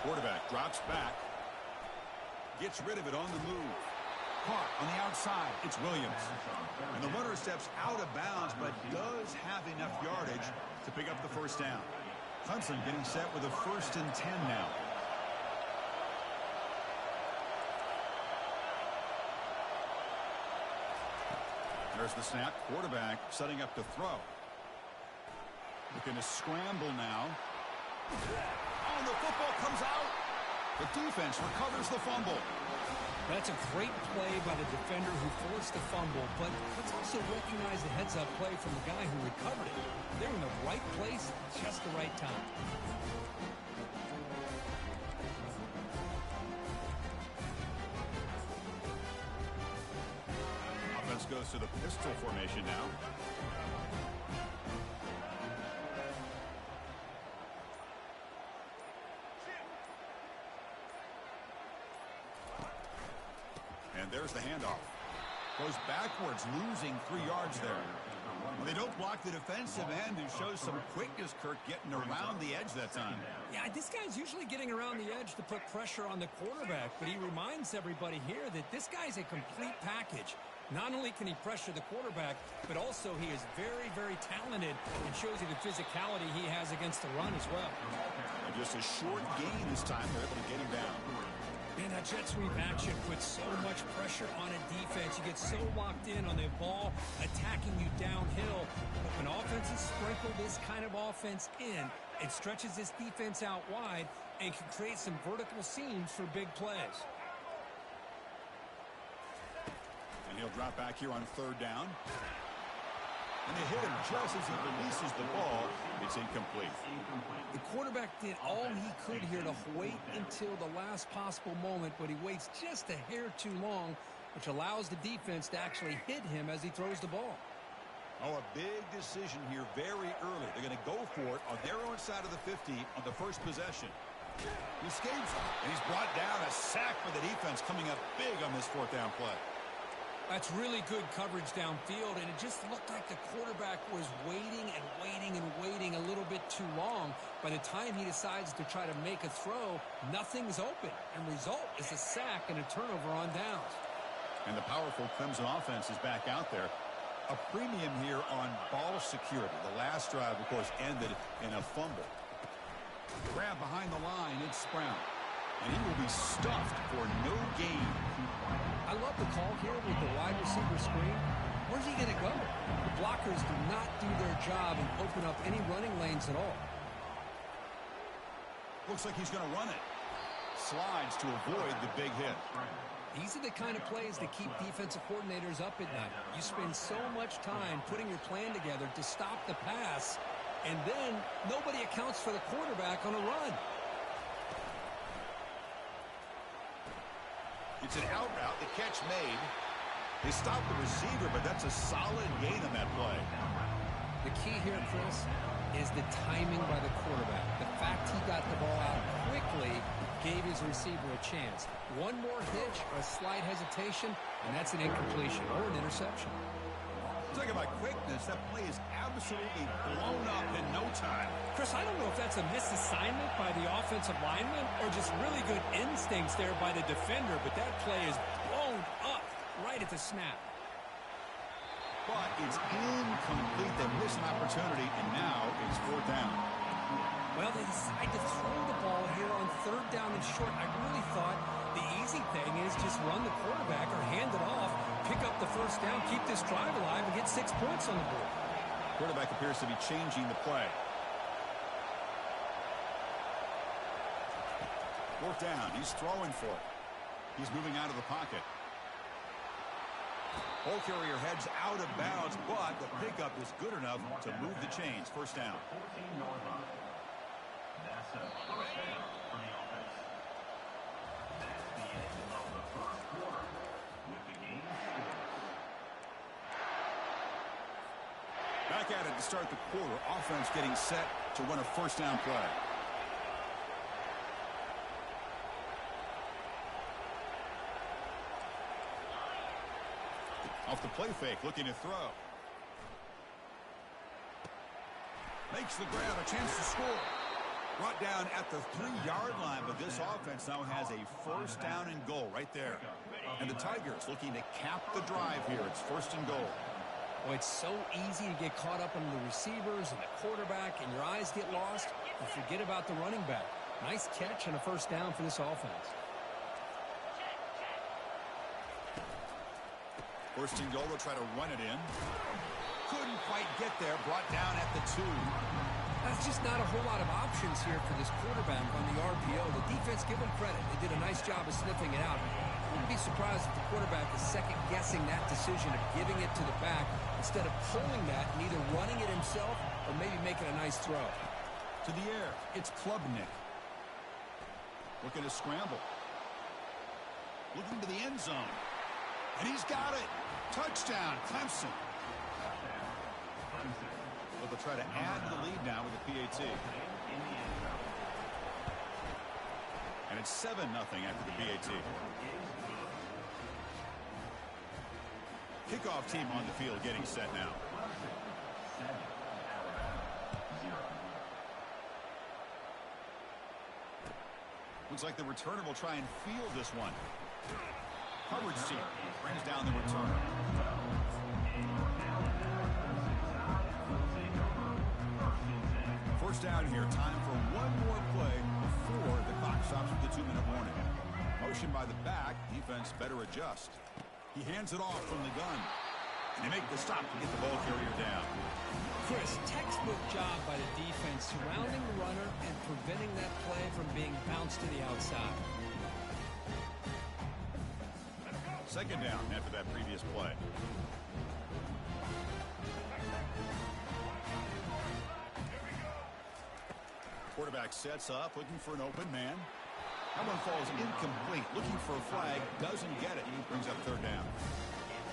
Quarterback drops back. Gets rid of it on the move. Caught on the outside. It's Williams. And the runner steps out of bounds, but does have enough yardage to pick up the first down. Clemson getting set with a 1st and 10 now. There's the snap. Quarterback setting up to throw. Looking to scramble now. Oh, the football comes out. The defense recovers the fumble. That's a great play by the defender who forced the fumble, but let's also recognize the heads-up play from the guy who recovered it. They're in the right place, just the right time. Offense goes to the pistol formation now. And there's the handoff. Goes backwards, losing 3 yards there. Well, they don't block the defensive end, who shows some quickness, Kirk, getting around the edge that time. Yeah, this guy's usually getting around the edge to put pressure on the quarterback, but he reminds everybody here that this guy's a complete package. Not only can he pressure the quarterback, but also he is very, very talented and shows you the physicality he has against the run as well. And just a short gain this time. They're able to get him down. Man, that jet sweep action puts so much pressure on a defense. You get so locked in on the ball attacking you downhill. But when offenses sprinkle this kind of offense in, it stretches this defense out wide and can create some vertical seams for big plays. And he'll drop back here on 3rd down. And they hit him just as he releases the ball. It's incomplete. The quarterback did all he could here to wait until the last possible moment, but he waits just a hair too long, which allows the defense to actually hit him as he throws the ball. Oh, a big decision here very early. They're going to go for it on their own side of the 50 on the first possession. He escapes, and he's brought down. A sack for the defense coming up big on this 4th down play. That's really good coverage downfield, and it just looked like the quarterback was waiting and waiting and waiting a little bit too long. By the time he decides to try to make a throw, nothing's open, and result is a sack and a turnover on downs. And the powerful Clemson offense is back out there. A premium here on ball security. The last drive, of course, ended in a fumble. Grab behind the line. It's Brown. And he will be stuffed for no gain. I love the call here with the wide receiver screen. Where's he going to go? The blockers do not do their job and open up any running lanes at all. Looks like he's going to run it. Slides to avoid the big hit. These are the kind of plays that keep defensive coordinators up at night. You spend so much time putting your plan together to stop the pass, and then nobody accounts for the quarterback on a run. It's an out route. The catch made. They stopped the receiver, but that's a solid gain on that play. The key here, Chris, is the timing by the quarterback. The fact he got the ball out quickly gave his receiver a chance. One more hitch or a slight hesitation, and that's an incompletion or an interception. Talking about quickness, that play is absolutely blown up in no time. Chris, I don't know if that's a misassignment by the offensive lineman or just really good instincts there by the defender, but that play is blown up right at the snap. But it's incomplete. They miss an opportunity, and now it's fourth down. Well, they decide to throw the ball here on third down and short. I really thought the easy thing is just run the quarterback or hand it off, pick up the first down, keep this drive alive, and get 6 points on the board. Quarterback appears to be changing the play. Fourth down. He's throwing for it. He's moving out of the pocket. Ball carrier heads out of bounds, but the pickup is good enough to move the chains. First down. Back at it to start the quarter. Offense getting set to run a first down play. Off the play fake, looking to throw. Makes the grab, a chance to score. Brought down at the 3-yard line, but this offense now has a first down and goal right there. And the Tigers looking to cap the drive here. It's first and goal. Well, it's so easy to get caught up in the receivers and the quarterback, and your eyes get lost. You forget about the running back. Nice catch and a first down for this offense. First and goal, they'll try to run it in. Couldn't quite get there, brought down at the 2. That's just not a whole lot of options here for this quarterback on the RPO. The defense, give them credit. They did a nice job of sniffing it out. I wouldn't be surprised if the quarterback is second-guessing that decision of giving it to the back instead of pulling that and either running it himself or maybe making a nice throw. To the air, it's Klubnik. Looking to scramble. Looking to the end zone. And he's got it. Touchdown, Clemson. But they'll try to add to the lead now with the PAT. And it's 7-0 after the PAT. Kickoff team on the field getting set now. Looks like the returner will try and field this one. Hubbard's team brings down the return. First down here. Time for one more play before the clock stops with the 2-minute warning. Motion by the back. Defense better adjust. He hands it off from the gun. And they make the stop to get the ball carrier down. Chris, textbook job by the defense surrounding the runner and preventing that play from being bounced to the outside. Second down after that previous play. Quarterback sets up, looking for an open man. That one falls incomplete. Looking for a flag, doesn't get it. He brings up third down.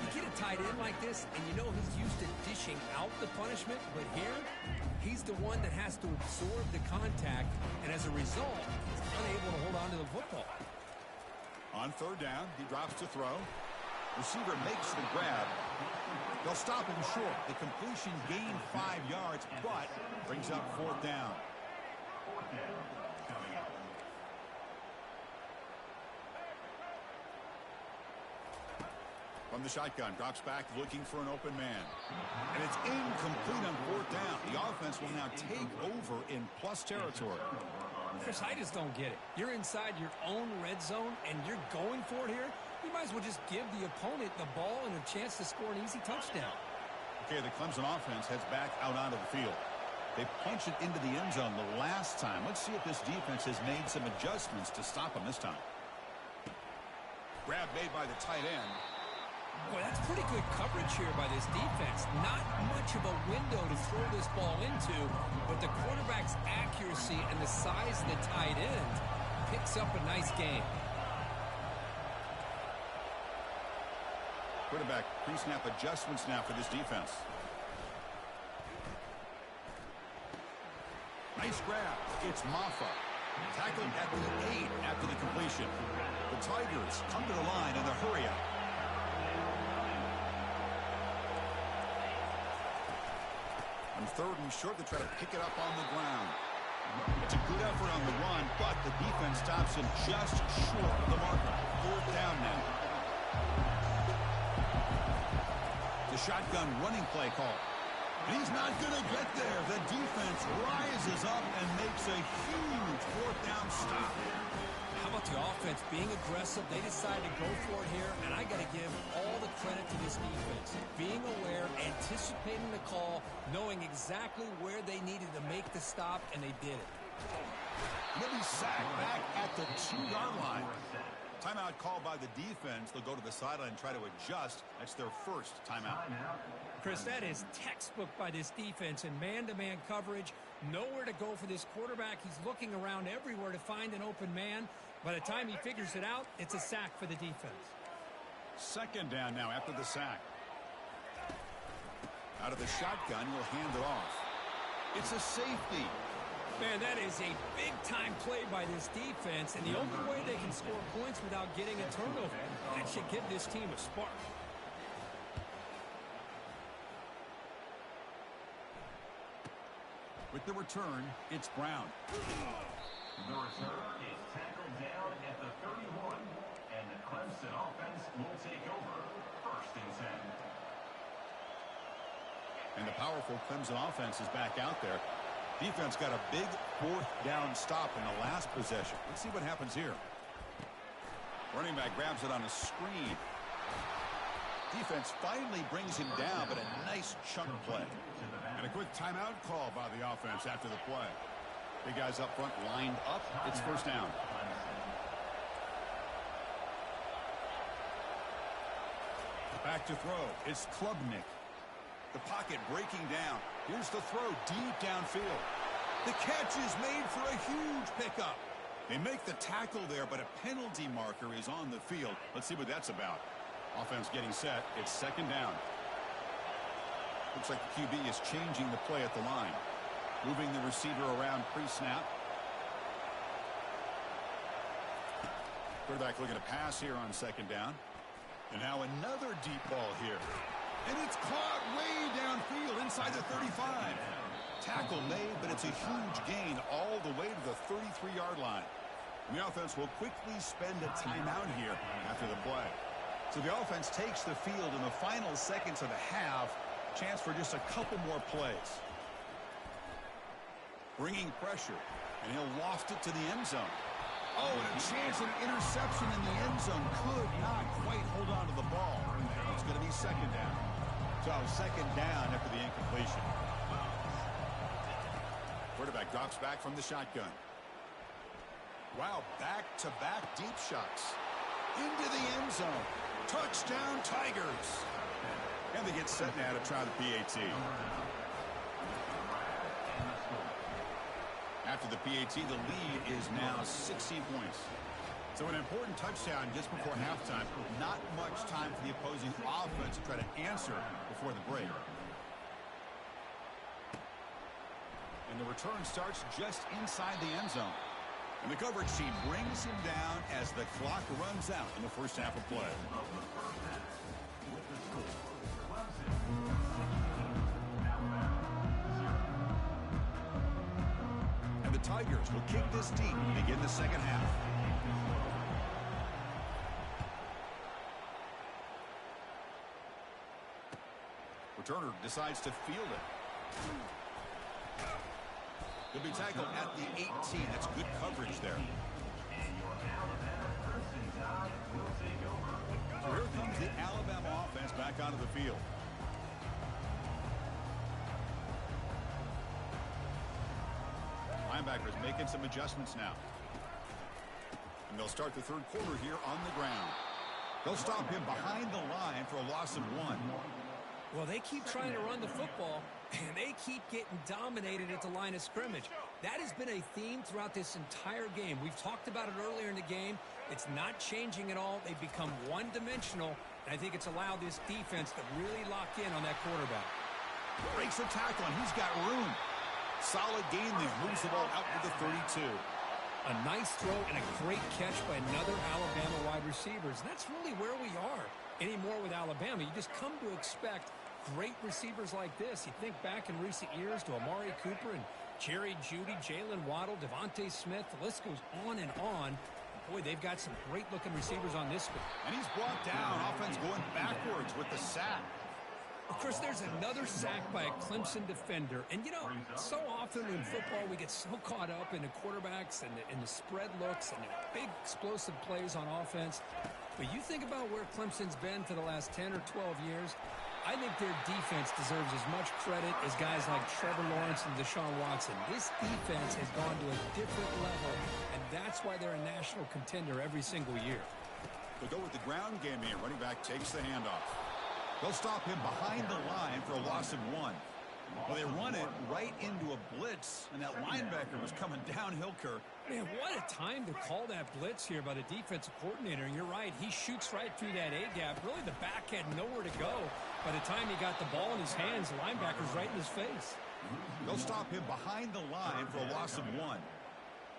You get a tight end like this, and you know he's used to dishing out the punishment, but here, he's the one that has to absorb the contact, and as a result, he's unable to hold on to the football. On third down, he drops to throw. Receiver makes the grab. They'll stop him short. The completion gained 5 yards, but brings up fourth down. From the shotgun, drops back looking for an open man. And it's incomplete on fourth down. The offense will now take over in plus territory. Chris, I just don't get it. You're inside your own red zone, and you're going for it here? You might as well just give the opponent the ball and a chance to score an easy touchdown. Okay, the Clemson offense heads back out onto the field. They punched it into the end zone the last time. Let's see if this defense has made some adjustments to stop them this time. Grab made by the tight end. Boy, that's pretty good coverage here by this defense. Not much of a window to throw this ball into, but the quarterback's accuracy and the size of the tight end picks up a nice game. Quarterback pre-snap adjustments now for this defense. Nice grab. It's Maffa. Tackled at the 8 after the completion. The Tigers come to the line in the hurry up. On third and short, they try to pick it up on the ground. It's a good effort on the run, but the defense stops him just short of the marker. Fourth down now. The shotgun running play call. And he's not going to get there. The defense rises up and makes a huge fourth down stop. How about the offense being aggressive? They decided to go for it here, and I got to give all the credit to this defense. Being aware, anticipating the call, knowing exactly where they needed to make the stop, and they did it. He'll be sacked back at the 2-yard line. Timeout called by the defense. They'll go to the sideline and try to adjust. That's their first timeout. Chris, that is textbook by this defense in man-to-man coverage. Nowhere to go for this quarterback. He's looking around everywhere to find an open man. By the time he figures it out, it's a sack for the defense. Second down now after the sack. Out of the shotgun, he'll hand it off. It's a safety. Man, that is a big-time play by this defense, and the only way they can score points without getting a turnover. That should give this team a spark. With the return, it's Brown. The return is tackled down at the 31, and the Clemson offense will take over first and 10. And the powerful Clemson offense is back out there. Defense got a big fourth down stop in the last possession. Let's see what happens here. Running back grabs it on a screen. Defense finally brings him down, but a nice chunk play. And a quick timeout call by the offense after the play. Big guys up front lined up. It's first down. Back to throw. It's Klubnik. The pocket breaking down. Here's the throw deep downfield. The catch is made for a huge pickup. They make the tackle there, but a penalty marker is on the field. Let's see what that's about. Offense getting set. It's second down. Looks like the QB is changing the play at the line. Moving the receiver around pre-snap. Quarterback looking to pass here on second down. And now another deep ball here. And it's caught way downfield inside the 35. Tackle made, but it's a huge gain all the way to the 33-yard line. And the offense will quickly spend a timeout here after the play. So the offense takes the field in the final seconds of the half. Chance for just a couple more plays. Bringing pressure, and he'll loft it to the end zone. Oh, and a chance at an interception in the end zone. Could not quite hold on to the ball. It's going to be second down. So second down after the incompletion. Quarterback drops back from the shotgun. Wow, back-to-back deep shots. Into the end zone. Touchdown, Tigers. And they get set now to try the PAT. After the PAT, the lead is now 16 points. So an important touchdown just before halftime. Not much time for the opposing offense to try to answer before the break. And the return starts just inside the end zone. And the coverage team brings him down as the clock runs out in the first half of play. And the Tigers will kick this deep and begin the second half. decides to field it. He'll be tackled at the 18. That's good coverage there. So here comes the Alabama offense back onto the field. Linebackers making some adjustments now. And they'll start the third quarter here on the ground. They'll stop him behind the line for a loss of 1. Well, they keep trying to run the football, and they keep getting dominated at the line of scrimmage. That has been a theme throughout this entire game. We've talked about it earlier in the game. It's not changing at all. They've become one-dimensional, and I think it's allowed this defense to really lock in on that quarterback. Breaks a tackle, and he's got room. Solid gain there. Moves the ball out to the 32. A nice throw and a great catch by another Alabama wide receivers. And that's really where we are anymore with Alabama. You just come to expect great receivers like this. You think back in recent years to Amari Cooper and Jerry Jeudy, Jalen Waddle, Devontae Smith. The list goes on and on. Boy, they've got some great-looking receivers on this one. And he's brought down. Offense going backwards with the sack. Of course, there's another sack by a Clemson defender. And, you know, so often in football we get so caught up in the quarterbacks and the spread looks and the big explosive plays on offense. But you think about where Clemson's been for the last 10 or 12 years, I think their defense deserves as much credit as guys like Trevor Lawrence and Deshaun Watson. This defense has gone to a different level, and that's why they're a national contender every single year. They'll go with the ground game here. Running back takes the handoff. They'll stop him behind the line for a loss of 1. Well, they run it right into a blitz, and that linebacker was coming downhill, Kirk. Man, what a time to call that blitz here by the defensive coordinator. And you're right, he shoots right through that A-gap. Really, the back had nowhere to go. By the time he got the ball in his hands, the linebacker's right in his face. They'll stop him behind the line for a loss of 1.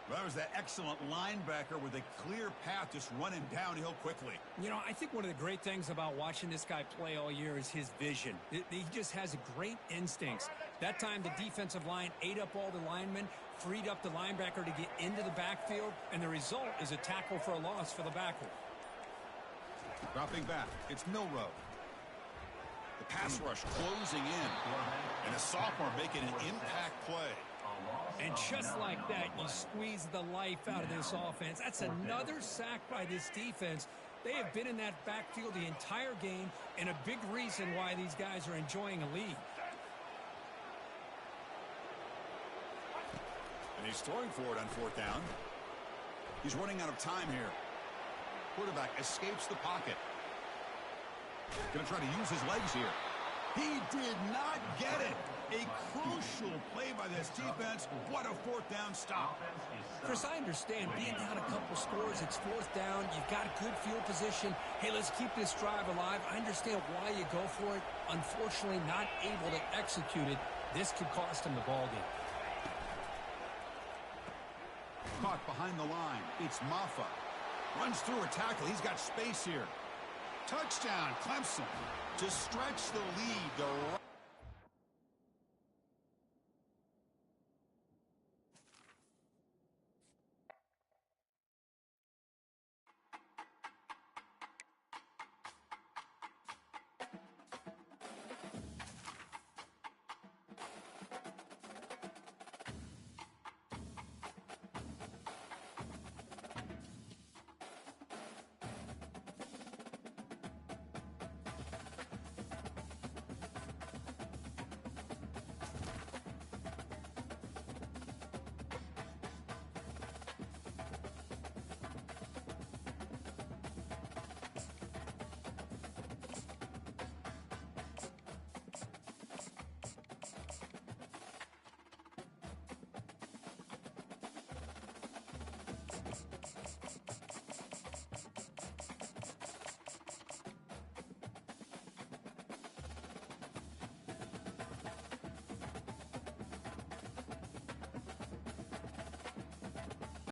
Well, that was that excellent linebacker with a clear path just running downhill quickly. You know, I think one of the great things about watching this guy play all year is his vision. He just has great instincts. That time, the defensive line ate up all the linemen, freed up the linebacker to get into the backfield, and the result is a tackle for a loss for the backer. Dropping back, it's Milroe. The pass rush closing in, and a sophomore making an impact play. And just like that, you squeeze the life out of this offense. That's another sack by this defense. They have been in that backfield the entire game, and a big reason why these guys are enjoying a lead. And he's throwing for it on 4th down. He's running out of time here. Quarterback escapes the pocket. Going to try to use his legs here. He did not get it. A crucial play by this defense. What a 4th down stop. Chris, I understand being down a couple scores, it's 4th down, you've got a good field position. Hey, let's keep this drive alive. I understand why you go for it. Unfortunately, not able to execute it. This could cost him the ball game. Caught behind the line. It's Maffa. Runs through a tackle. He's got space here. Touchdown, Clemson. To stretch the lead, the